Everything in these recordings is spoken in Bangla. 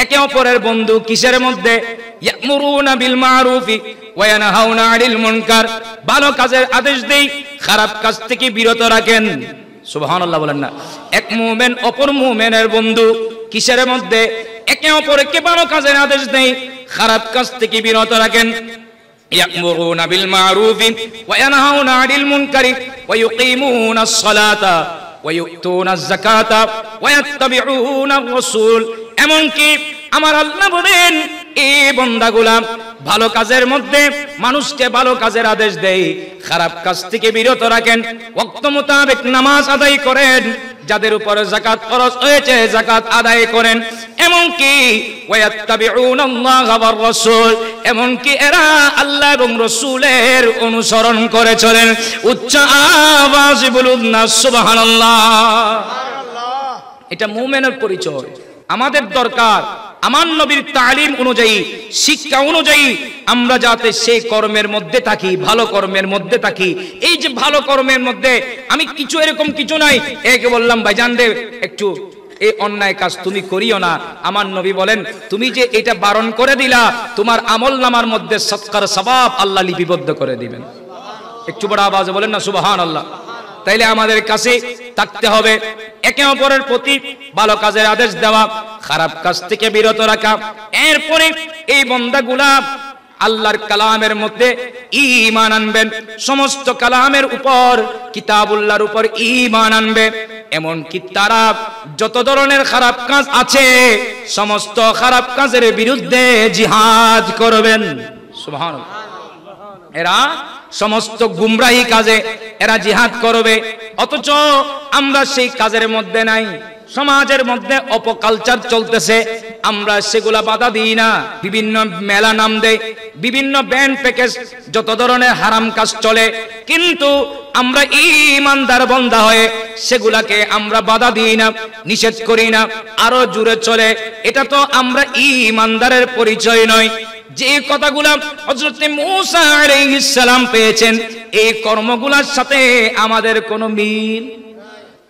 একে অপরের বন্ধু কিসের মধ্যে? ইয়ামুরুনা বিল মারুফি ওয়া ইয়ানহাউনা আনিল মুনকার, ভালো কাজের আদেশ দেই, খারাপ কাজ থেকে বিরত রাখেন। সুবহানাল্লাহ বলেন না। এক মুমিন অপর মুমিনের বন্ধু কিসের মধ্যে? একে অপরকে ভালো কাজের আদেশ দেই, খারাপ কাজ থেকে বিরত রাখেন। ইয়ামুরুনা বিল মারুফি ওয়া ইয়ানহাউনা আনিল মুনকারি ওয়া ইউকিমুনাস সালাতা ওয়া ইউতুনাজ যাকাতা ওয়া ইয়াত্তাবিউনার রাসূল। এমনকি আমার আল্লাহ বলেন এই বান্দাগুলা ভালো কাজের মধ্যে মানুষকে ভালো কাজের আদেশ দেয়, খারাপ কাজ থেকে বিরত রাখেন, ওয়াক্ত মোতাবেক নামাজ আদায় করেন, যাদের উপরে যাকাত ফরজ হয়েছে যাকাত আদায় করেন, এমনকি ওয়ায়াত্তাবিউনাল্লাহা ওয়ার রাসূল, এমনকি এরা আল্লাহ এবং রাসূলের অনুসরণ করে চলেন। উচ্চ আওয়াজে বলুন না সুবহানাল্লাহ। এটা মুমিনের পরিচয়। আমাদের দরকার আমার নবীর তালিম অনুযায়ী, শিক্ষা অনুযায়ী আমরা যাতে সেই কর্মের মধ্যে থাকি, ভালো কর্মের মধ্যে থাকি। এই যে ভালো কর্মের মধ্যে আমি কিছু এরকম কিছু নাই, একে বললাম ভাইজান রে একটু এই অন্যায় কাজ তুমি করিও না, আমার নবী বলেন তুমি যে এটা বারণ করে দিলা তোমার আমলনামার মধ্যে সদকার সওয়াব আল্লাহ লিপিবদ্ধ করে দিবেন। একটু বড় আওয়াজে বলেন না সুবহানাল্লাহ। তাইলে আমাদের কাছে থাকতে হবে একে অপরের প্রতি ভালো কাজের আদেশ দেওয়া, খারাপ কাজ থেকে বিরত রাখা। এরপরে এই বান্দাগুলা আল্লাহর কালামের মধ্যে ঈমান আনবেন, সমস্ত কালামের উপর কিতাবুল্লাহর উপর ঈমান আনবে। এমনকি তারা যত ধরনের খারাপ কাজ আছে সমস্ত খারাপ কাজের বিরুদ্ধে জিহাদ করবেন। সুবহানাল্লাহ। এরা সমস্ত গুমরাহি কাজে এরা জিহাদ করবে, অথচ আমরা সেই কাজের মধ্যে নাই। সমাজের মধ্যে অপকালচার চলতেছে, আমরা সেগুলা বাধা দিই না। বিভিন্ন মেলা নাম দেয়, বিভিন্ন ব্যান্ড প্যাকেজ, যত ধরনের হারাম কাজ চলে, কিন্তু আমরা ঈমানদার বান্দা হয়ে সেগুলাকে আমরা বাধা দিই না, নিষেধ করি না, আরো জুড়ে চলে। এটা তো আমরা ঈমানদারের পরিচয় নয়। যে কথাগুলা হযরত মূসা আলাইহিস সালাম পেয়েছেন এই কর্মগুলোর সাথে আমাদের কোনো মিল।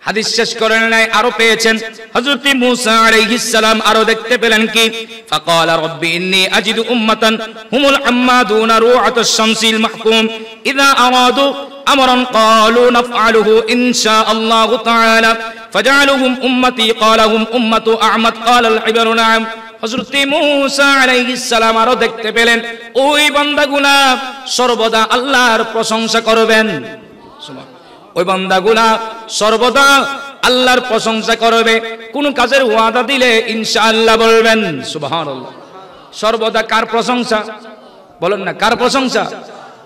হাদিস শেষ করেন নাই, আরো পেয়েছেন হযরত মূসা আলাইহিস সালাম আরো দেখতে পেলেন কি? ফাকালা রাব্বি ইন্নী আজিদু উম্মাতান হুমুল আম্মাদুনা রুআতুশ শামসিল মাহকুম ইযা আরাদু আমরান ক্বালু নাফআলুহু ইনশাআল্লাহু তাআলা ফাজআলুহুম উম্মতি ক্বালা হুম উম্মাতু আহমদ ক্বালাল ইবরু নাম। হযরত মূসা আলাইহিস সালাম আরো দেখতে পেলেন ওই বান্দাগুলা সর্বদা আল্লাহর প্রশংসা করবেন। ওই বান্দাগুলা সর্বদা আল্লাহর প্রশংসা করবে, কোন কাজের ওয়াদা দিলে ইনশাআল্লাহ বলবেন। সুবহানাল্লাহ। সর্বদা কার প্রশংসা বলেন না, কার প্রশংসা?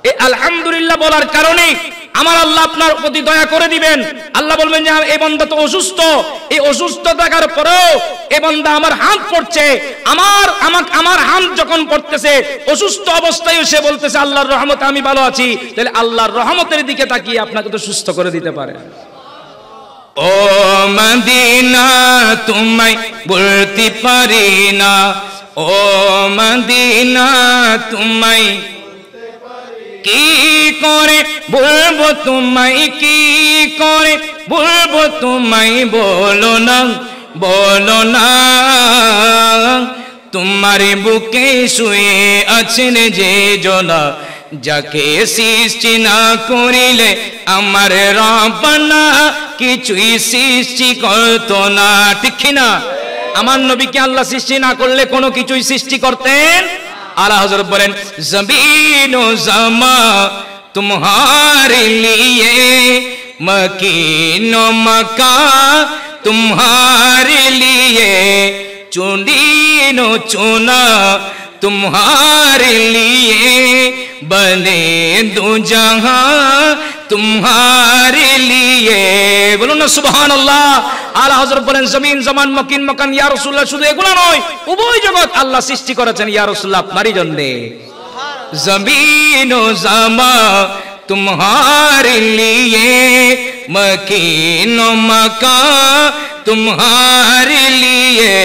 এই আলহামদুলিল্লাহ বলার কারণে আমার আল্লাহ আপনার প্রতি দয়া করে দিবেন। আল্লাহ বলবেন যে এই বান্দা তো অসুস্থ, এই অসুস্থ থাকার পরেও এই বান্দা আমার হাত পড়ছে, আমার হাত যখন পড়তেছে অসুস্থ অবস্থায় সে বলতেছে আল্লাহর রহমতে আমি ভালো আছি, তাহলে আল্লাহর রহমতের দিকে তাকিয়ে আপনাকে তো সুস্থ করে দিতে পারে। ও মদিনা তোমায় বলতে পারি না, ও মদিনা তোমায় কি করে বলবো তোমায়, কি করে বলবো তোমায়, বলো না বলো না। তোমার বুকে শুয়ে আছেন যে জনা, যাকে সৃষ্টি না করিলে আমার রব্বানা কিছুই সৃষ্টি করতো না। ঠিক না? আমার নবীকে আল্লাহ সৃষ্টি না করলে কোনো কিছুই সৃষ্টি করতেন। আলা হযরত বলেন জমিন ও জামা तुम्हारे लिए, मकीन ও मका तुम्हारे लिए, चुनीन ও चुना तुम्हारे लिए, बने दो जहां तुम्हारे लिए। বলুন না সুবহানাল্লাহ। আলা হযরত বলেন জমিন জামান মকিন মকান ইয়া রাসূলুল্লাহ, শুধু এগুলো নয়, উভয় জগৎ আল্লাহ সৃষ্টি করেছেন ইয়া রাসূলুল্লাহ আপনারই জন্য। জমিন ও জামা तुम्हारे लिए, मकीन ও मका तुम्हारे लिए,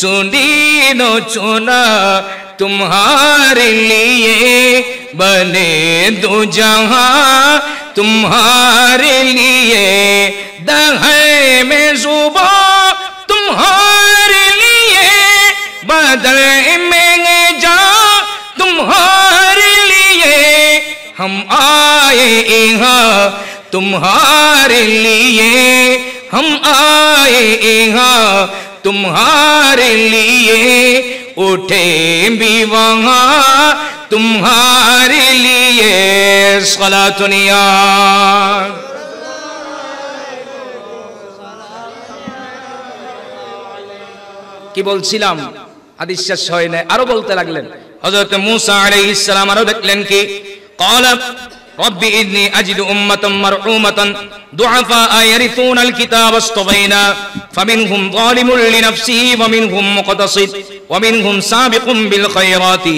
चुनीन ও चुना तुम्हारे लिए, बने दो जहां तुम्हारे लिए, दहे में जुबां तुम्हारे लिए, बदल में जा तुम्हारे लिए हम आए यहाँ तुम्हारे लिए हम आए यहाँ तुम्हारे लिए उठे भी वहाँ तुम्हारे लिए सलातुनिया কি বলছিলাম হাদিস শেষ হয় না আরো বলতে লাগলেন হযরত মূসা আলাইহিস সালাম আরো দেখলেন কি ক্বালা রব্বি ইন্নী আজিদু উম্মাতাম মারহুমাতান দুআফা ইয়ারিথুনাল কিতাব আসতাবাইনা ফামিনহুম যালিমুন লিনাফসিহি ওয়া মিনহুম মুকতাসিদ ওয়া মিনহুম সাবিকুম বিল খায়রাতি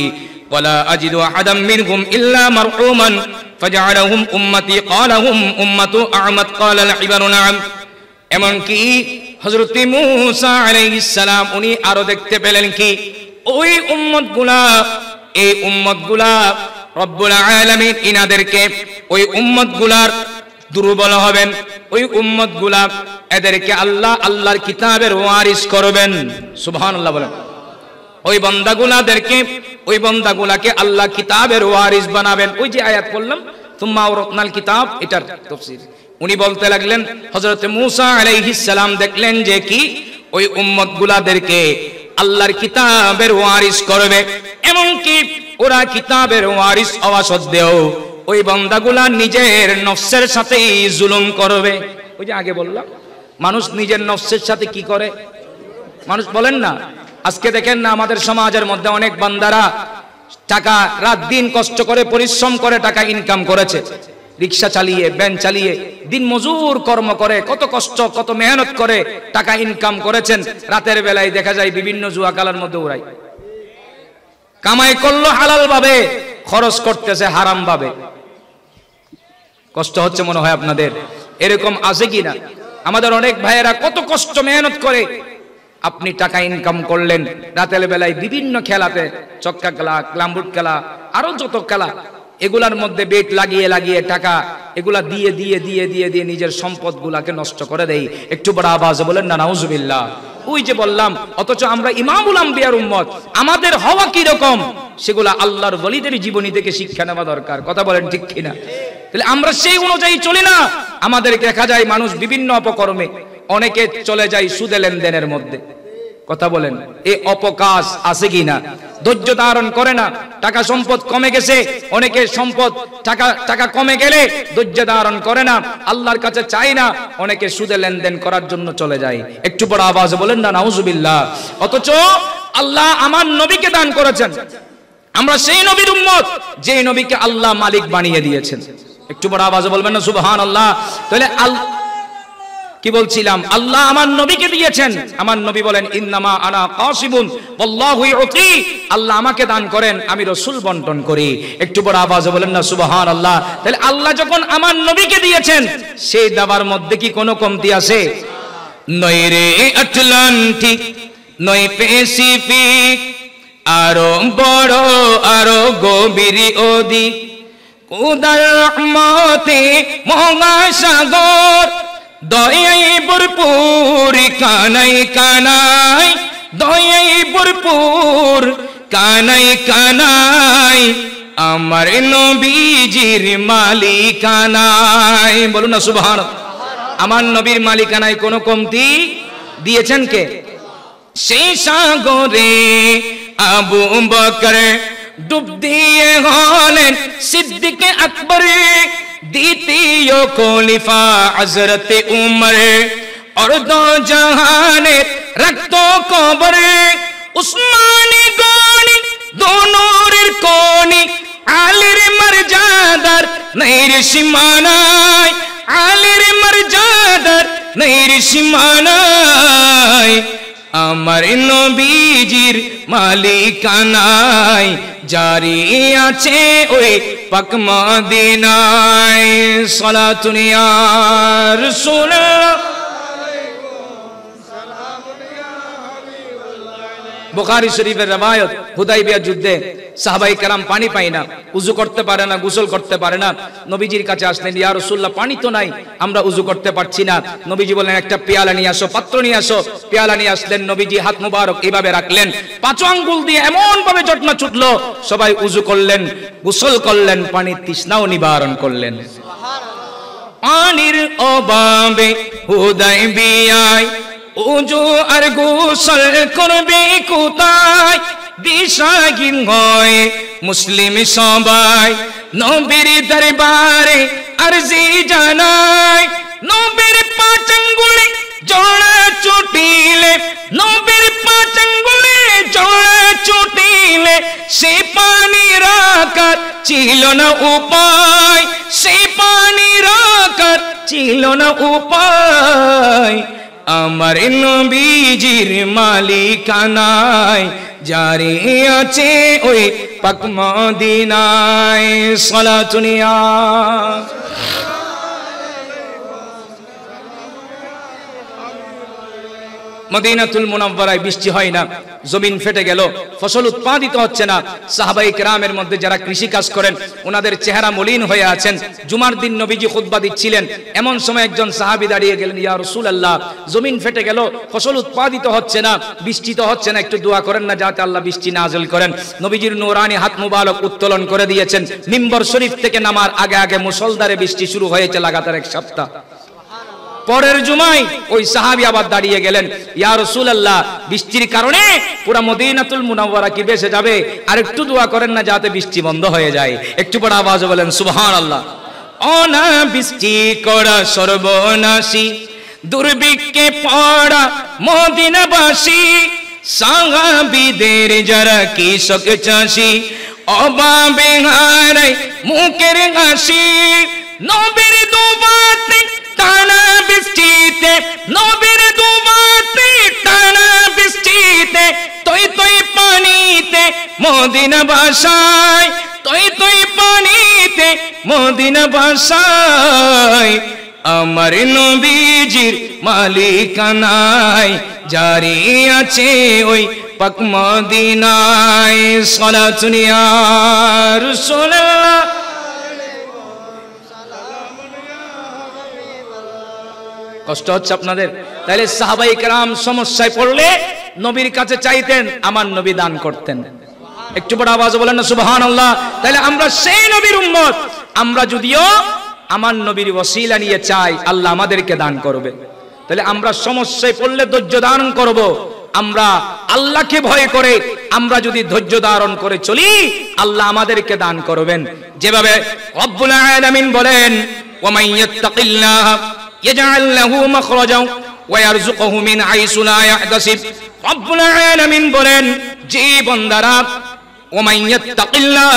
ওয়ালা আজিদু আহাদাম মিনহুম ইল্লা মারহুমান ফাজআলাহুম উম্মতি ক্বালা হুম উম্মাতু আহমদ ক্বালা আল ইবারু নাম এমন কি হযরত মূসা আলাইহিস সালাম উনি আরো দেখতে পেলেন কি ওই উম্মতগুলা এই উম্মতগুলা রব্বুল আলামিন ইনাদেরকে ওই উম্মতগুলার দুর্বল হবেন ওই উম্মতগুলা এদেরকে আল্লাহ আল্লাহর কিতাবের ওয়ারিস করবেন সুবহানাল্লাহ বলেন ওই বান্দাগুলাদেরকে ওই বান্দাগুলাকে আল্লাহ কিতাবের ওয়ারিস বানাবেন ওই যে আয়াত পড়লাম তুম্মা আওরাতনাল কিতাব এটার তাফসীর উনি বলতে লাগলেন হযরত মূসা আলাইহিস সালাম দেখলেন যে কি ওই উম্মতগুলাদেরকে আল্লাহর কিতাবের ওয়ারিস করবে এমন কি ওরা কিতাবের ওয়ারিস হওয়া সত্ত্বেও ওই বান্দাগুলা নিজের নফসের সাথেই জুলুম করবে ওই যে আগে বললাম মানুষ নিজের নফসের সাথে কি করে মানুষ বলেন না আজকে দেখেন না আমাদের সমাজের মধ্যে অনেক বান্দারা টাকা রাত দিন কষ্ট করে পরিশ্রম করে টাকা ইনকাম করেছে রিকশা চালিয়ে ভ্যান চালিয়ে দিন মজুর কর্ম করে কত কষ্ট কত মেহনত করে টাকা ইনকাম করেছেন রাতের বেলায় দেখা যায় বিভিন্ন জুয়া খেলার মধ্যে উড়াই কামাই করলো হালাল ভাবে খরচ করতেছে হারাম ভাবে কষ্ট হচ্ছে মনে হয় আপনাদের এরকম আছে কিনা আমাদের অনেক ভাইয়েরা কত কষ্ট মেহনত করে আপনি টাকা ইনকাম করলেন রাতের বেলায় বিভিন্ন খেলাতে চক্কা খেলা ক্লাম্বুট খেলা আরো যত খেলা এগুলার মধ্যে বেট লাগিয়ে লাগিয়ে টাকা এগুলা দিয়ে দিয়ে দিয়ে দিয়ে দিয়ে নিজের সম্পদগুলাকে নষ্ট করে দেয় একটু বড় আওয়াজে বলেন না নাউজুবিল্লাহ ওই যে বললাম অথচ আমরা ইমামুল আম্বিয়ার উম্মত আমাদের হওয়া কি রকম সেগুলা আল্লাহর ওলিদের জীবনী থেকে শিক্ষা নেওয়া দরকার কথা বলেন ঠিক কিনা তাহলে আমরা সেই অনুযায়ী চলি না আমাদের দেখা যায় মানুষ বিভিন্ন অপকর্মে অনেকে চলে যায় সুদে লেনদেনের মধ্যে কথা বলেন এই অপকাজ আছে কিনা ধৈর্য ধারণ করে না টাকা সম্পদ কমে গেছে অনেকের সম্পদ টাকা কমে গেলে ধৈর্য ধারণ করে না আল্লাহর কাছে চায় না অনেকে সুদে লেনদেন করার জন্য চলে যায় একটু বড় আওয়াজে বলেন না নাউজুবিল্লাহ অথচ আল্লাহ আমার নবীকে দান করেছেন আমরা সেই নবীর উম্মত যে নবীকে আল্লাহ মালিক বানিয়ে দিয়েছেন একটু বড় আওয়াজে বলবেন না সুবহানাল্লাহ তাহলে কি বলছিলাম আল্লাহ আমার নবীকে দিয়েছেন আমার নবী বলেন ইন্নামা আনা কাসিবুন ওয়াল্লাহু ইউতি আল্লাহ আমাকে দান করেন আমি রাসূল বন্টন করি একটু বড় আওয়াজে বলেন না সুবহানাল্লাহ তাহলে আল্লাহ যখন আমার নবীকে দিয়েছেন সেই দেওয়ার মধ্যে কি কোনো কমতি আছে নয় রে আটলান্টিক নয় প্যাসিফিক আরো বড় আরো গভীর অধিক খোদার রহমতে মহাসাগর দয়াই ভরপুর কানাই কানাই দয়াই ভরপুর কানাই কানাই আমার নবীজির মালিকানাই বলুন না সুবহানাল্লাহ আমার নবীর মালিকানায় কোনো কমতি দিয়েছেন কে সেই সাগরে আবু বকর ডুব দিয়ে হলেন সিদ্দিক আকবর দ্বিতীয় খলিফা হযরত উমর অর্ধ জাহানের রক্ত কবরে উসমানী গনি দোনোরের কোনি আলীর মর্যাদার নৈর সীমানায় আলীর মর্যাদার নৈর সীমানায় আমার নবীজির মালিকানায় জারি আছে ওই পাক মদিনায় সালাতুন ইয়া রাসূলুল্লাহ বুখারী শরীফের রওয়ায়াত, হুদাইবিয়া যুদ্ধে সাহাবায়ে কেরাম পানি পায় না, উযু করতে পারে না, গোসল করতে পারে না। নবীজির কাছে আসলেন, ইয়া রাসূলুল্লাহ পানি তো নাই, আমরা উযু করতে পারছি না। নবীজি বললেন একটা পেয়ালা নিয়ে আসো, পাত্র নিয়ে আসো। পেয়ালা নিয়ে আসলেন, নবীজি হাত মুবারক এভাবে রাখলেন, 5 আঙ্গুল দিয়ে এমন ভাবে চটনা ছুটলো, সবাই উযু করলেন, গোসল করলেন, পানির তৃষ্ণাও নিবারণ করলেন। পানির অভাবে হুদাইবিয়ায় উযু আর গোসল করবে কোথায়, দিশাহীন হয় মুসলিম সবাই, নবীর দরবারে আরজি জানায়। নবীর 5 আঙ্গুলে জোড়া চুটিলে, নবীর 5 আঙ্গুলে জোড়া চুটিলে, সে পানি রাখার ছিল না উপায়, সে পানি রাখার ছিল না উপায়। আমার নবীজির মালিকানায় জারি আছে ওই পাক মদিনায়, সালাতুনিয়া। মদিনাতুল মুনাওয়ারায় বৃষ্টি হয় না, জমিন ফেটে গেল, ফসল উৎপাদিত হচ্ছে না। সাহাবায়ে কেরামের মধ্যে যারা কৃষি কাজ করেন ওনাদের চেহারা মলিন হয়ে আছেন। জুমার দিন নবীজি খুতবা দিচ্ছিলেন, এমন সময় একজন সাহাবী দাঁড়িয়ে গেলেন, ইয়া রাসূলুল্লাহ জমিন ফেটে গেল, ফসল উৎপাদিত হচ্ছে না, বৃষ্টি তো হচ্ছে না, একটু দোয়া করেন না যাতে আল্লাহ বৃষ্টি নাযিল করেন। নবীজির নূরানি হাত মুবারক উত্তোলন করে দিয়েছেন। মিম্বর শরীফ থেকে নামার আগে আগে মুষলধারে বৃষ্টি শুরু হয়েছে লাগাতার 1 সপ্তাহ। পরের জুমায় ওই সাহাবী আবার দাঁড়িয়ে গেলেন, ইয়া রাসূলুল্লাহ বৃষ্টির কারণে পুরো মদিনাতুল মুনাওয়ারা কি ভেসে যাবে, আর একটু দোয়া করেন না যাতে বৃষ্টি বন্ধ হয়ে যায়। একটু বড় আওয়াজে বলেন সুবহানাল্লাহ। অনা বৃষ্টি করা সর্বনাশী, দুর্ভিক্ষে পড়া মদিনাবাসী, সাহাবীদের যারা কৃষক চাষী, অভাবে হারায় মুখের হাসি, নবীর দুবাতে টানা বৃষ্টিতে, নবীর দুবাতে টানা বৃষ্টিতে, তৈ তৈ পানিতে মদিনা ভাষায়, তৈ তৈ পানিতে মদিনা ভাষায়। আমার নবীজির মালিকানায় জারি আছে ওই পাক মদিনায়, সালাতুন ইয়া রাসূলুল্লাহ। কষ্ট হচ্ছে আপনাদের? তাহলে সাহাবায়ে কেরাম সমস্যায় পড়লে নবীর কাছে চাইতেন, আমার নবী দান করতেন। একটু বড় আওয়াজে বলেন না সুবহানাল্লাহ। তাহলে আমরা সেই নবীর উম্মত, আমরা যদিও আমার নবীর ওসিলা নিয়ে চাই, আল্লাহ আমাদেরকে দান করবে। তাহলে আমরা সমস্যায় পড়লে ধৈর্য ধারণ করব। আমরা আল্লাহকে ভয় করে আমরা যদি ধৈর্য ধারণ করে চলি, আল্লাহ আমাদেরকে দান করবেন। যেভাবে রব্বুল আলামিন বলেন, ওয়া মান ইয়াত্তাকিল্লাহ ইয়াজআল লাহু মাখরাজা ওয়া ইয়ারযুকুহু মিন হাইসু লা ইয়াহতাসিব। রব্বুল আলামিন বলেন, যে বান্দারা ওয়া মান ইয়াত্তাকিল্লাহ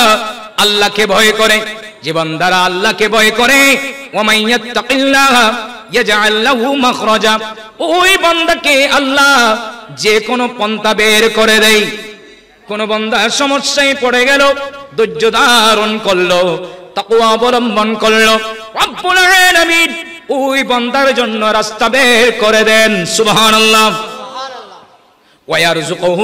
আল্লাহকে ভয় করে, যে বান্দারা আল্লাহকে ভয় করে, ওয়া মান ইয়াত্তাকিল্লাহ ইয়াজআল লাহু মাখরাজা, ওই বান্দাকে আল্লাহ যে কোনো পন্থা বের করে দেয়। কোন বান্দা সমস্যায় পড়ে গেল, ধৈর্য ধারণ করলো, তাকওয়া অবলম্বন করলো, রব্বুল আলামিন ওই বান্দার জন্য রাস্তা বের করে দেন। সুবহানাল্লাহ। ওয়া ইয়ারযুকুহু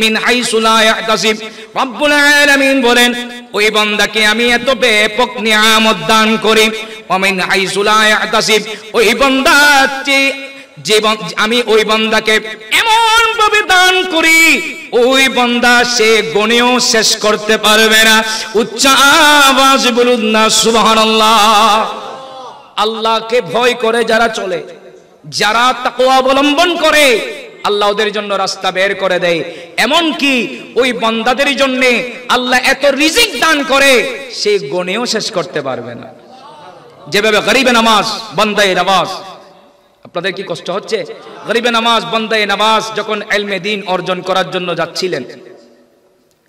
মিন হাইসু লা ইয়াহতাসিব। রব্বুল আলামিন বলেন, ওই বান্দাকে আমি এত ব্যাপক নিয়ামত দান করি, ওয়া মিন হাইসু লা ইয়াহতাসিব, ওই বান্দাকে আমি ওই বান্দাকে এমন ভাবে দান করি, ওই বান্দা সে গণেও শেষ করতে পারবে না। উচ্চ আওয়াজ বলুন না সুবহানাল্লাহ। আল্লাহকে ভয় করে যারা চলে, যারা তাকওয়া অবলম্বন করে, আল্লাহ ওদের জন্য রাস্তা বের করে দেয়। এমন কি ওই বান্দাদের জন্য আল্লাহ এত রিজিক দান করে, সে গণেও শেষ করতে পারবে না। যেভাবে গরিবে নামাজ বান্দায়ে নামাজ, আপনাদের কি কষ্ট হচ্ছে? গরিবে নামাজ বান্দায়ে নামাজ যখন ইলমে দ্বীন অর্জন করার জন্য যাচ্ছিলেন,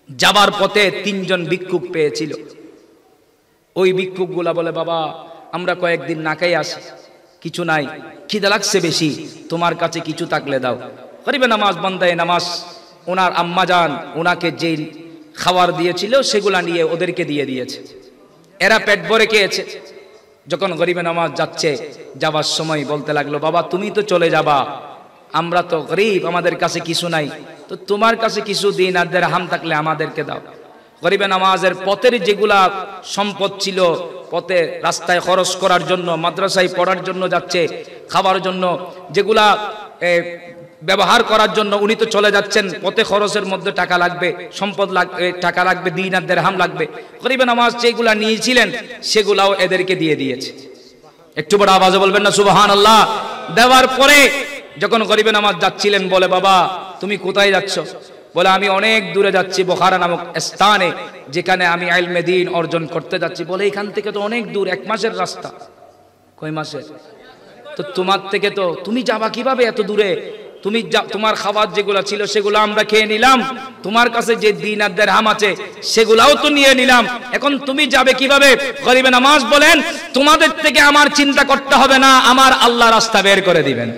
যাবার পথে 3 জন ভিক্ষুক পেয়েছিল। ওই ভিক্ষুকগুলা বলে, বাবা আমরা কয়েকদিন না খেয়ে আসি, কিছু নাই, খিদে লাগছে বেশি, তোমার কাছে কিছু থাকলে দাও। গরিবে নামাজ বান্দায়ে নামাজ ওনার আম্মা জান ওনাকে যে খাবার দিয়েছিল সেগুলা নিয়ে ওদেরকে দিয়ে দিয়েছে। এরা পেট ভরে খেয়েছে। যখন গরিবে নামাজ যাচ্ছে, যাবার সময় বলতে লাগলো, বাবা তুমি তো চলে যাবা, আমরা তো গরিব, আমাদের কাছে কিছু নাই, তো তোমার কাছে কিছু দিনার দিরহাম থাকলে আমাদেরকে দাও। গরিবে নামাজের পথের যেগুলা সম্পদ ছিল, পথে রাস্তায় খরচ করার জন্য, মাদ্রাসায় পড়ার জন্য যাচ্ছে, খাবার জন্য যেগুলা ব্যবহার করার জন্য, উনি তো চলে যাচ্ছেন, পথে খরচের মধ্যে টাকা লাগবে, সম্পদ লাগবে, টাকা লাগবে, দিনার দিরহাম লাগবে। গরিবে নামাজ যেগুলা নিয়েছিলেন সেগুলাও এদেরকে দিয়ে দিয়েছে। একটু বড় আওয়াজে বলবেন না সুবহানাল্লাহ। দেওয়ার পরে যখন গরিবে নামাজ যাচ্ছিলেন, বলে বাবা তুমি কোথায় যাচ্ছ? বলে আমি অনেক দূরে যাচ্ছি, বুখারা নামক স্থানে, যেখানে আমি ইলমে দ্বীন অর্জন করতে যাচ্ছি। বলে এখান থেকে তো অনেক দূর, 1 মাসের রাস্তা। কয় মাসের? তো তোমার থেকে তো তুমি যাবা কিভাবে এত দূরে? তুমি তোমার খাবার যেগুলো ছিল সেগুলো আমরা খেয়ে নিলাম, তোমার কাছে যে দিন আর দিরহাম আছে সেগুলাও তো নিয়ে নিলাম, এখন তুমি যাবে কিভাবে? গরিবে নামাজ বলেন তোমাদের থেকে আমার চিন্তা করতে হবে না, আমার আল্লাহ রাস্তা বের করে দিবেন।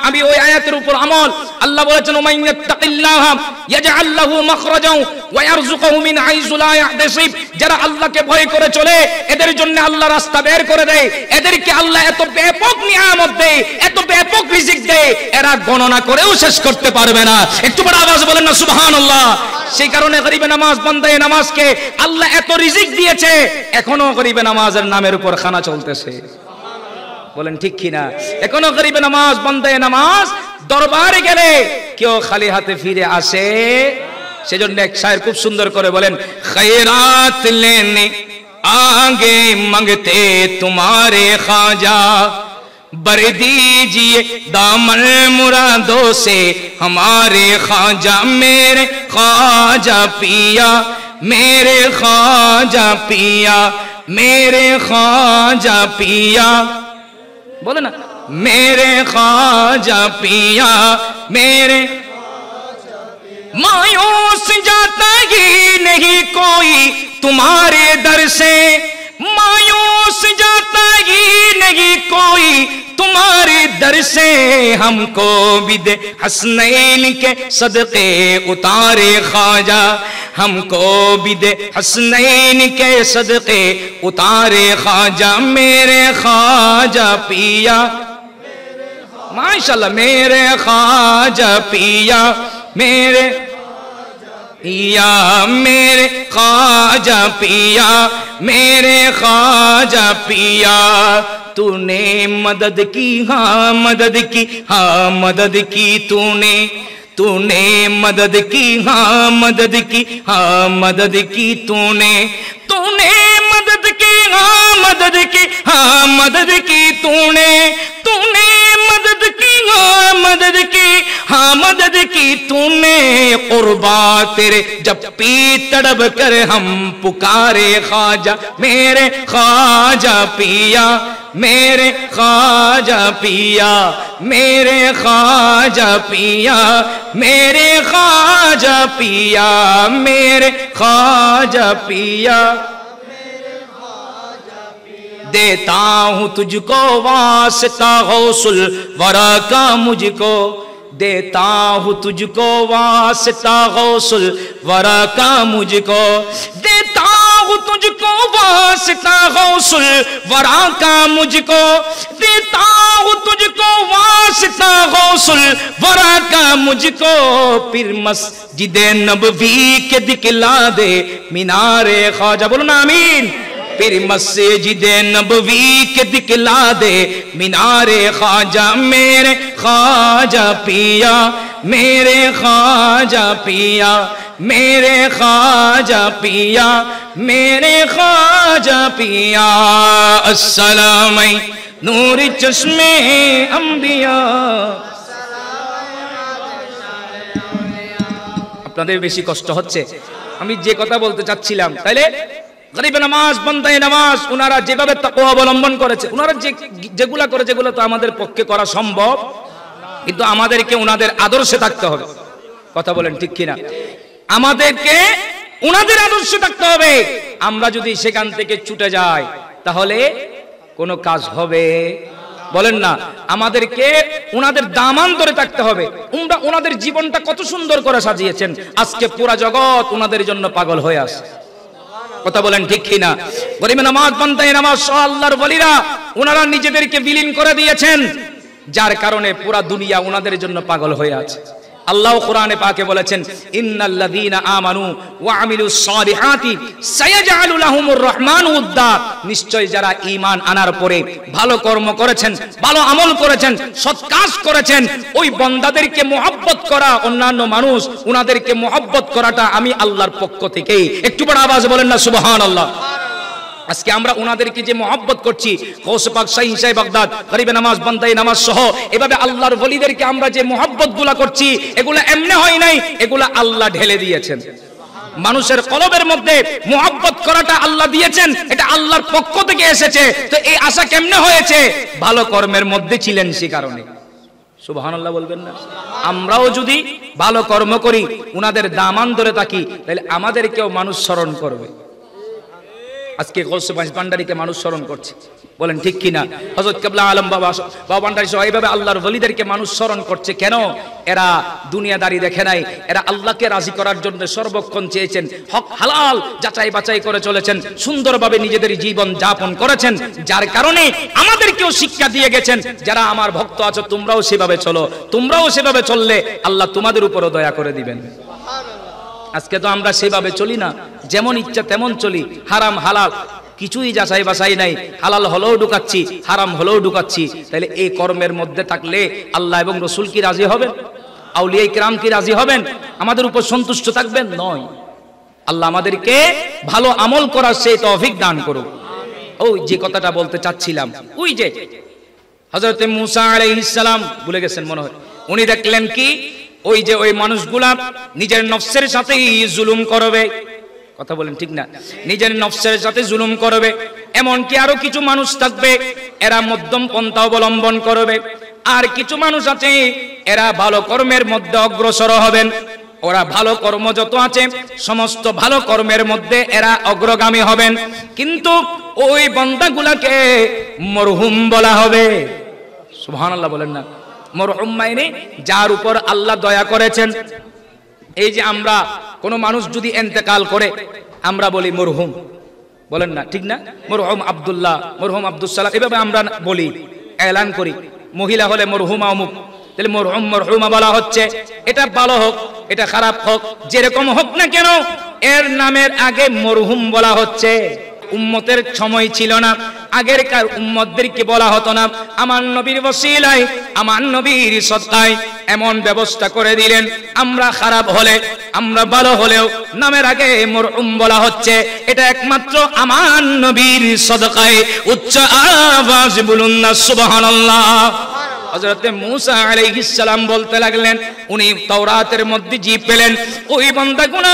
আমি ওই আয়াতের উপর আমল। আল্লাহ বলেছেন ওমাইয়াত্তাকিল্লাহা ইয়াজআল লাহু মাখরাজাও ওয়া ইয়ারযুকুহু মিন হাইসু লা ইয়াহতাসিব। যারা আল্লাহকে ভয় করে চলে এদের জন্য আল্লাহ রাস্তা বের করে দেয়। এদেরকে আল্লাহ এত ব্যাপক নিয়ামত দেয়, এত ব্যাপক রিজিক দেয়, এরা গণনা করেও শেষ করতে পারবে না। একটু বড় আওয়াজ বলেন না সুবহানাল্লাহ। সেই কারণে গরিবে নামাজ, বান্দায়ে নামাজকে আল্লাহ এত রিজিক দিয়েছে, এখনো গরিবে নামাজের নামের উপর খানা চলতেছে। বলেন ঠিক কিনা? এখনো গরিবে নামাজ, বান্দায়ে নামাজ দরবারে গেলে কেউ খালি হাতে ফিরে আসে। সেজন্য এক শায়ের খুব সুন্দর করে বলেন, খৈরাত লেনে আগে মাंगते तुम्हारे ख्वाजा, बर दीजिए दामन मुरादों से हमारे ख्वाजा, मेरे ख्वाजा पिया, मेरे ख्वाजा पिया, मेरे ख्वाजा पिया। बोले ना, मेरे ख्वाजा पिया, मेरे मायूस जाता ही नहीं कोई तुम्हारे दर से, मायूस जाता ही नहीं कोई तुम्हारे दर से, हमको भी दे हसनैन के सदके उतारे ख्वाजा, हमको भी दे हसनैन के सदके उतारे ख्वाजा, मेरे ख्वाजा पिया, माशाल्लाह, मेरे ख्वाजा पिया, मेरे पिया, मेरे ख्वाजा पिया, मेरे ख्वाजा पिया। तूने मदद की, हाँ मदद की, हाँ मदद की तूने, तूने मदद की, हाँ मदद की, हाँ मदद की तूने, तूने मदद की, हाँ मदद की, हाँ मदद की तूने, तूने मदद की, हाँ मदद की, हाँ मदद की तूने। कुर्बा तेरे जब पी तड़प कर हम पुकारे ख्वाजा, मेरे ख्वाजा पिया, मेरे ख्वाजा पिया, मेरे ख्वाजा पिया, मेरे ख्वाजा पिया, मेरे ख्वाजा पिया। देता हूँ तुझको वास्ता गौसुल वरा का मुझको, देता हूँ तुझको वास्ता गौसुल वरा का मुझको, देता हूँ तुझको वास्ता गौसुल वरा का मुझको, देता हूँ तुझको वास्ता गौसुल वरा का मुझको। फिर मस्जिदे नबवी के दिखला दे मीनारे ख्वाजा, बोलो ना आमीन। फिर मस्जिदे नबवी के दिखला दे मीनारे ख्वाजा, मेरे ख्वाजा पिया, मेरे ख्वाजा पिया, मेरे ख्वाजा पिया, मेरे ख्वाजा पिया। अस्सलाम नूर चश्मे अंबिया। আপনাদের বেশি কষ্ট হচ্ছে, আমি যে কথা বলতে চাচ্ছিলাম। তাইলে গরিবে নামাজ, বান্দায়ে নামাজ, ওনারা যেভাবে তাকওয়া অবলম্বন করেছে, ওনারা যেগুলা করে, যেগুলো তো আমাদের পক্ষে করা সম্ভব, কিন্তু আমাদেরকে ওনাদের আদর্শে থাকতে হবে। কথা বলেন ঠিক কিনা? আমাদেরকে ওনাদের আদর্শে থাকতে হবে। আমরা যদি সেখান থেকে ছুটে যাই তাহলে কোনো কাজ হবে? বলেন না। আমাদেরকে ওনাদের দামান ধরে থাকতে হবে। ওনাদের জীবনটা কত সুন্দর করে সাজিয়েছেন, আজকে পুরা জগৎ ওনাদের জন্য পাগল হয়ে আছে। কথা বলেন ঠিক কিনা? গরিবে নামাজ, বান্দায়ে নামাজ সহ আল্লাহর ওলিরা ওনারা নিজেদেরকে বিলীন করে দিয়েছেন, যার কারণে পুরা দুনিয়া ওনাদের জন্য পাগল হয়ে আছে। আল্লাহ কোরআনে পাকে বলেছেন, ইন্নাল্লাযীনা আমানু ওয়া আমিলুস সালিহাতি সায়াজআলু লাহুমুর রহমানু উদ্দা, নিশ্চয় যারা ঈমান আনার পরে ভালো কর্ম করেছেন, ভালো আমল করেছেন, সৎ কাজ করেছেন, ওই বান্দাদেরকে মুহাব্বত করা, অন্যান্য মানুষ উনাদেরকে মুহাব্বত করাটা আমি আল্লাহর পক্ষ থেকেই। একটু বড় আওয়াজে বলেন না সুবহানাল্লাহ। আজকে আমরা ওনাদেরকে যে মহব্বত করছি, গৌসে পাক শাহী সাহেব বাগদাদ, গরিবে নামাজ, বান্দায়ে নামাজ সহ এভাবে আল্লাহর ওলিদেরকে আমরা যে মহব্বত গুলা করছি, এগুলা এমনি হয় নাই, এগুলা আল্লাহ ঢেলে দিয়েছেন। মানুষের কলবের মধ্যে মহব্বত করাটা আল্লাহ দিয়েছেন, এটা আল্লাহর পক্ষ থেকে এসেছে। তো এই আশা কেমনে হয়েছে? ভালো কর্মের মধ্যে ছিলেন সে কারণে। সুবহানাল্লাহ বলবেন না? আমরাও যদি ভালো কর্ম করি, উনাদের দামান ধরে থাকি, তাহলে আমাদেরকেও মানুষ স্মরণ করবে। আজকে গৌসে ভান্ডারীকে মানুষ স্মরণ করছে, বলেন ঠিক কিনা? হযরত কিবলা আলম বাবা ভান্ডারী সহ এইভাবে আল্লাহর ওলিদেরকে মানুষ স্মরণ করছে। কেন? এরা দুনিয়াদারি দেখে নাই, এরা আল্লাহকে রাজি করার জন্য সর্বক্ষণ চেয়েছেন, হক হালাল যাচাই বাছাই করে চলেছেন, সুন্দরভাবে নিজেদের জীবন যাপন করেছেন, যার কারণে আমাদেরকেও শিক্ষা দিয়ে গেছেন, যারা আমার ভক্ত আছো তোমরাও সেভাবে চলো, তোমরাও সেভাবে চললে আল্লাহ তোমাদের উপরও দয়া করে দিবেন। আজকে তো আমরা সেভাবে চলি না, যেমন ইচ্ছা তেমন চলি, হারাম হালাল কিছুই যাচাই বাছাই নাই, হালাল হলেও ঢুকাচ্ছি, হারাম হলেও ঢুকাচ্ছি। তাহলে এই কর্মের মধ্যে থাকলে আল্লাহ এবং রসুল কি রাজি হবেন? আউলিয়া কিরাম কি রাজি হবেন? আমাদের উপর সন্তুষ্ট থাকবেন? নয়। আল্লাহ আমাদেরকে ভালো আমল করার সেই তৌফিক দান করুক। ওই যে কথাটা বলতে চাচ্ছিলাম, ওই যে হযরত মূসা আলাইহিস সালাম, ভুলে গেছেন মনে হয়, উনি দেখলেন কি, ওই যে ওই মানুষগুলা নিজের নফসের সাথেই জুলুম করবে। কথা বলেন ঠিক না? নিজের নফসের সাথে জুলুম করবে। এমনকি আরো কিছু মানুষ থাকবে, এরা মধ্যম পন্থা অবলম্বন করবে। আর কিছু মানুষ আছে, এরা ভালো কর্মের মধ্যে অগ্রসর হবেন। ওরা ভালো কর্ম যত আছে, সমস্ত ভালো কর্মের মধ্যে এরা অগ্রগামী হবেন। কিন্তু ওই বান্দাগুলাকে মরহুম বলা হবে। সুবহানাল্লাহ বলেন না? মরহুম মানে যার উপর আল্লাহ দয়া করেছেন। এই যে আমরা কোন মানুষ যদি ইন্তেকাল করে, আমরা বলি মরহুম, বলেন না ঠিক না? মরহুম আব্দুল্লাহ, মরহুম আব্দুল সালাম, এভাবে আমরা বলি, এলান করি। মহিলা হলে মরহুমা অমুক, তাহলে মরহুম মরহুমা বলা হচ্ছে। এটা ভালো হোক, এটা খারাপ হোক, যেরকম হোক না কেন, এর নামের আগে মরহুম বলা হচ্ছে। উম্মতের সময় ছিল না, আগেরকার উম্মতদেরকে বলা হতো না। আমার নবীর ওসিলায়, আমার নবীর সদকায় এমন ব্যবস্থা করে দিলেন, আমরা খারাপ হলে, আমরা ভালো হলেও নামের আগে মরহুম বলা হচ্ছে। এটা একমাত্র আমার নবীর সদকায়। উচ্চ আওয়াজ বলুন না সুবহানাল্লাহ। হযরত মূসা আলাইহিস সালাম বলতে লাগলেন, উনি তাওরাতের মধ্যে জি পেলেন, ওই বান্দাগুলো,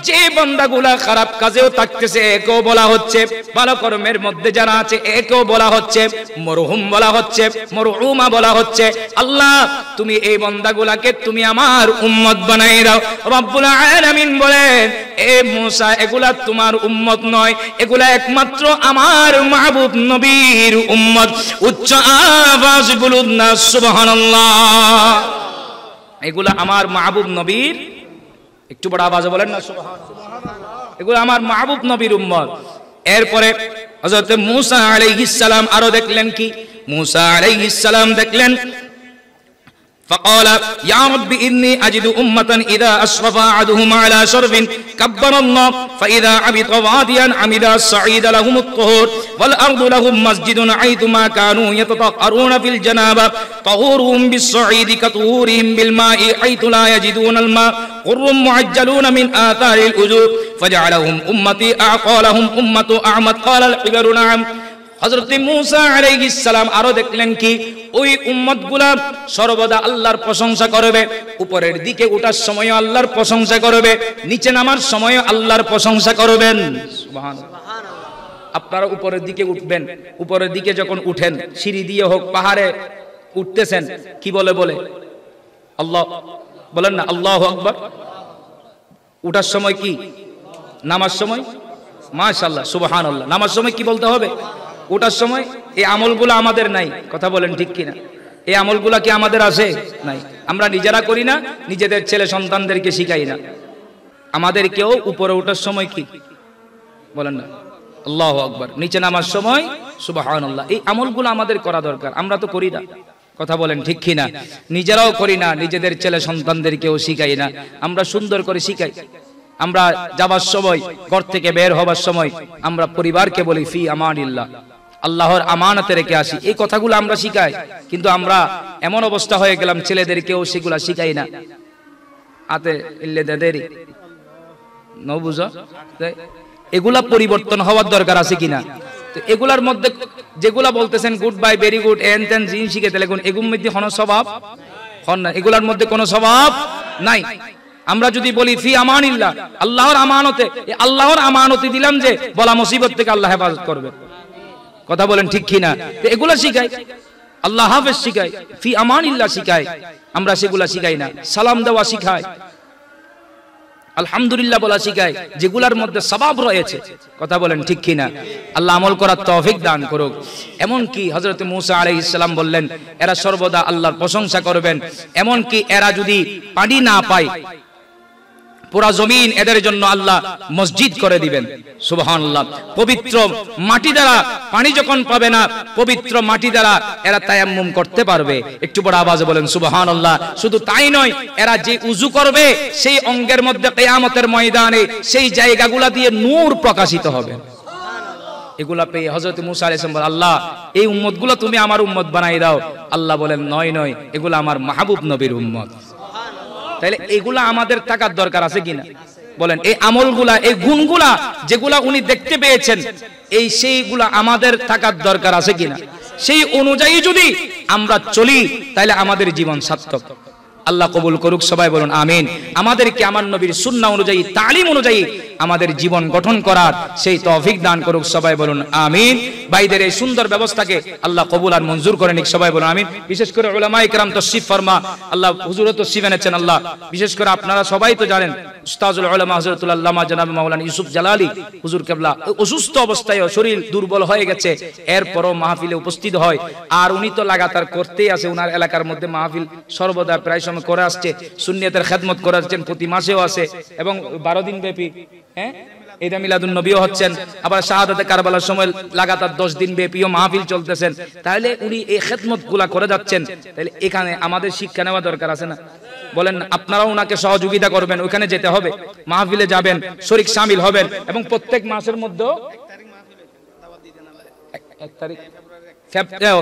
যে বান্দাগুলা খারাপ কাজেও থাকতেছে একেও বলা হচ্ছে, ভালো কর্মের মধ্যে যারা আছে একেও বলা হচ্ছে, মরহুম বলা হচ্ছে, মরহুমা বলা হচ্ছে। আল্লাহ তুমি এই বান্দাগুলাকে তুমি আমার উম্মত বানাই দাও। রব্বুল আলামিন বলেন, এ মূসা এগুলা তোমার উম্মত নয়, এগুলা একমাত্র আমার মাহবুব নবীর উম্মত। উচ্চ আওয়াজ বলুন না সুবহানাল্লাহ। এগুলা আমার মাহবুব নবীর, একটু বড় আওয়াজে বলেন না সুবহানাল্লাহ। এগুলো আমার মাহবুব নবীর উম্মত। এরপরে হযরত মূসা আলাইহিস সালাম আরো দেখলেন কি, মূসা আলাইহিস সালাম দেখলেন, فقال يا رب إني أجد أمة إذا أشرف أحدهم على شرف كبر الله فإذا عبط واديا عمد الصعيد لهم الطهور والأرض لهم مسجد حيثما كانوا يتطهرون في الجنابة طهورهم بالصعيد كطهورهم بالماء حيث لا يجدون الماء قر معجلون من آثار الوجوه فجعلهم أمتي أعقالهم أمة أعمد قال الحبر نعم। হযরত মূসা আলাইহিস সালাম আরো দেখলেন কি, ওই উম্মতগুলা সর্বদা আল্লাহর প্রশংসা করবে, উপরের দিকে ওঠার সময় আল্লাহর প্রশংসা করবে, নিচে নামার সময় আল্লাহর প্রশংসা করবেন। সুবহানাল্লাহ। আপনারা উপরের দিকে উঠবেন, উপরের দিকে যখন উঠেন, সিঁড়ি দিয়ে হোক, পাহাড়ে উঠতেছেন, কি বলে বলে আল্লাহ বলেন না, আল্লাহু আকবার। উঠার সময় কি, নামার সময় মাশাআল্লাহ সুবহানাল্লাহ, নামার সময় কি বলতে হবে? ওটার সময়। এই আমলগুলো আমাদের নাই, কথা বলেন ঠিক কিনা? এই আমলগুলা কি আমাদের আছে? নাই। আমরা নিজেরা করি না, নিজেদের ছেলে সন্তানদেরকে শিখাই না। আমাদেরকেও উপরে ওঠার সময় কি বলেন না, আল্লাহু আকবার, নিচে নামার সময় সুবহানাল্লাহ। এই আমলগুলো আমাদের করা দরকার, আমরা তো করি না। কথা বলেন ঠিক কিনা? নিজেরাও করি না, নিজেদের ছেলে সন্তানদেরকেও শিখাই না। আমরা সুন্দর করে শিখাই। আমরা যাবার সময়, ঘর থেকে বের হবার সময় আমরা পরিবারকে বলি ফি আমানিল্লাহ, আল্লাহর আমানতে রেখে আসি। এই কথাগুলো আমরা শিখাই, কিন্তু আমরা এমন অবস্থা হয়ে গেলাম ছেলেদেরকেও সেগুলা শিখাই না। আতে ইল্লে দেরি নও বুঝো, এগুলা পরিবর্তন হওয়ার দরকার আছে কিনা? তো এগুলার মধ্যে যেগুলা বলতেছেন good bye, very good, N তেন জিন শিখে তাহলে এগুলোর মধ্যে কোনো স্বভাব হন না, এগুলার মধ্যে কোনো স্বভাব নাই। আমরা যদি বলি ফি আমানিল্লাহ, আল্লাহর আমানতে, আল্লাহর আমানতি দিলাম যে বলা মুসিবত থেকে আল্লাহ হেফাজত করবে। কথা বলেন ঠিক কিনা? তো এগুলা শিখাই, আল্লাহ হাফেজ শিখাই, ফি আমানিল্লাহ শিখাই, আমরা সেগুলা শিখাই না। সালাম দেওয়া শিখাই, আলহামদুলিল্লাহ বলা শিখাই, যেগুলার মধ্যে সওয়াব রয়েছে। কথা বলেন ঠিক কিনা? আল্লাহ আমল করার তৌফিক দান করুক। এমন কি হযরত মূসা আলাইহিস সালাম বললেন এরা সর্বদা আল্লাহর প্রশংসা করবেন, এমন কি এরা যদি পানি না পায় পুরা জমিন এদের জন্য আল্লাহ মসজিদ করে দিবেন। সুবহানাল্লাহ। পবিত্র মাটি দ্বারা, পানি যখন পাবে না, পবিত্র মাটি দ্বারা এরা তায়াম্মুম করতে পারবে। একটু বড় আওয়াজে বলেন সুবহানাল্লাহ। শুধু তাই নয়, এরা যে উযু করবে সেই অঙ্গের মধ্যে কিয়ামতের ময়দানে সেই জায়গাগুলা দিয়ে নূর প্রকাশিত হবে। এগুলা পেয়ে হযরত মূসা আলাইহিস সালাম বলেন আল্লাহ এই উম্মতগুলো তুমি আমার উম্মত বানাই দাও। আল্লাহ বলেন নয় নয়, এগুলো আমার মাহবুব নবীর উম্মত। তাহলে এগুলা আমাদের থাকার দরকার আছে কিনা বলেন? এই আমলগুলা, এই গুণগুলা যেগুলা উনি দেখতে পেয়েছেন, এই সেইগুলা আমাদের থাকার দরকার আছে কিনা? সেই অনুযায়ী যদি আমরা চলি তাহলে আমাদের জীবন সার্থক। আল্লাহ কবুল করুক, সবাই বলুন আমিন। আমাদেরকে আমার নবীর সুন্নাহ অনুযায়ী, তালিম অনুযায়ী আমাদের জীবন গঠন করার সেই তৌফিক দান করুক, সবাই বলুন আমিন। ভাইদের এই সুন্দর ব্যবস্থাকে আল্লাহ কবুল আর মঞ্জুর করে নিক, সবাই বলুন আমিন। বিশেষ করে উলামায়ে কেরাম তশরিফ ফরমা, আল্লাহ হুজুরও তশরিফ এনেছেন। আল্লাহ বিশেষ করে আপনারা সবাই তো জানেন উস্তাজুল উলামা হযরতুল আল্লামা জনাব মাওলানা ইউসুফ জালালি হুজুর কেবলা অসুস্থ অবস্থায়, শরীর দুর্বল হয়ে গেছে, এরপরও মাহফিলে উপস্থিত হয়। আর উনি তো লাগাতার করতেই আছে, উনার এলাকার মধ্যে মাহফিল সর্বদা প্রায় সময় করে আসছে, সুন্নিয়তের খেদমত করে আসছেন, প্রতি মাসেও আছে এবং 12 দিন ব্যাপী ঈদে মিলাদুন নবীও হচ্ছেন, আবার শাহাদাতে কারবালার সময় লাগাতার 10 দিন ব্যাপীও মাহফিল চলতেছেন। তাহলে উনি এই খেদমতগুলা করে যাচ্ছেন, তাহলে এখানে আমাদের শিক্ষা নেওয়া দরকার আছে না? বলেন আপনারাও ওনাকে সহযোগিতা করবেন, ওখানে যেতে হবে, মাহফিলে যাবেন, শরীক শামিল হবেন এবং প্রত্যেক মাসের মধ্যে 1 তারিখ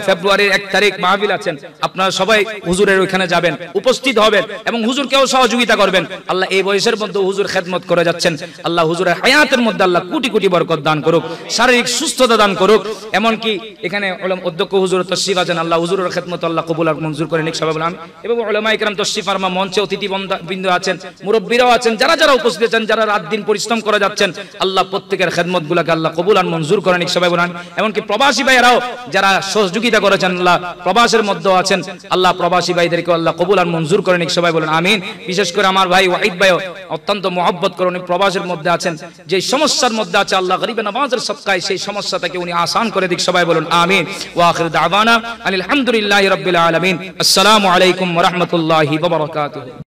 ফেব্রুয়ারির 1 তারিখ মাহফিল আছেন, আপনারা সবাই হুজুরের ওইখানে যাবেন, উপস্থিত হবেন এবং হুজুরকেও সহযোগিতা করবেন। আল্লাহ এই বয়সের মধ্যে হুজুর খেদমত করে যাচ্ছেন, আল্লাহ হুজুরের হায়াতের মধ্যে আল্লাহ কোটি কোটি বরকত দান করুক, শারীরিক সুস্থতা দান করুক। এমনকি এখানে অধ্যক্ষ হুজুর তশরিফ আছেন, আল্লাহ হুজুরের খেদমত আল্লাহ কবুল আর মঞ্জুর করে নিক, সবাই বলুন আমিন। এবং উলামায়ে কেরাম তশরিফ ফরমা মঞ্চে অতিথি বৃন্দ আছেন, মুরব্বিরাও আছেন, যারা যারা উপস্থিত আছেন, যারা রাত দিন পরিশ্রম করে যাচ্ছেন, আল্লাহ প্রত্যেকের খেদমতগুলোকে আল্লাহ কবুল আর মঞ্জুর করে নিক, সবাই বলুন আমিন। এমনকি প্রবাসী ভাইয়েরাও যারা সহযোগিতা করেছেন, আল্লাহ প্রবাসের মধ্যে আছেন, আল্লাহ প্রবাসী ভাইদেরকে আল্লাহ কবুল আর মঞ্জুর করে নিক, সবাই বলুন আমিন। বিশেষ করে আমার ভাই ওয়াহিদ ভাই অত্যন্ত মহব্বত করে উনি প্রবাসের মধ্যে আছেন, যে সমস্যার মধ্যে আছে আল্লাহ গরিবে নওয়াজের সদকায় সেই সমস্যাটাকে উনি আসান করে দিক, সবাই বলুন আমিন। ওয়া আখিরু দাওয়ানা আলহামদুলিল্লাহি রাব্বিল আলামিন। আসসালামু আলাইকুম ওয়া রাহমাতুল্লাহি ওয়া বারাকাতুহু।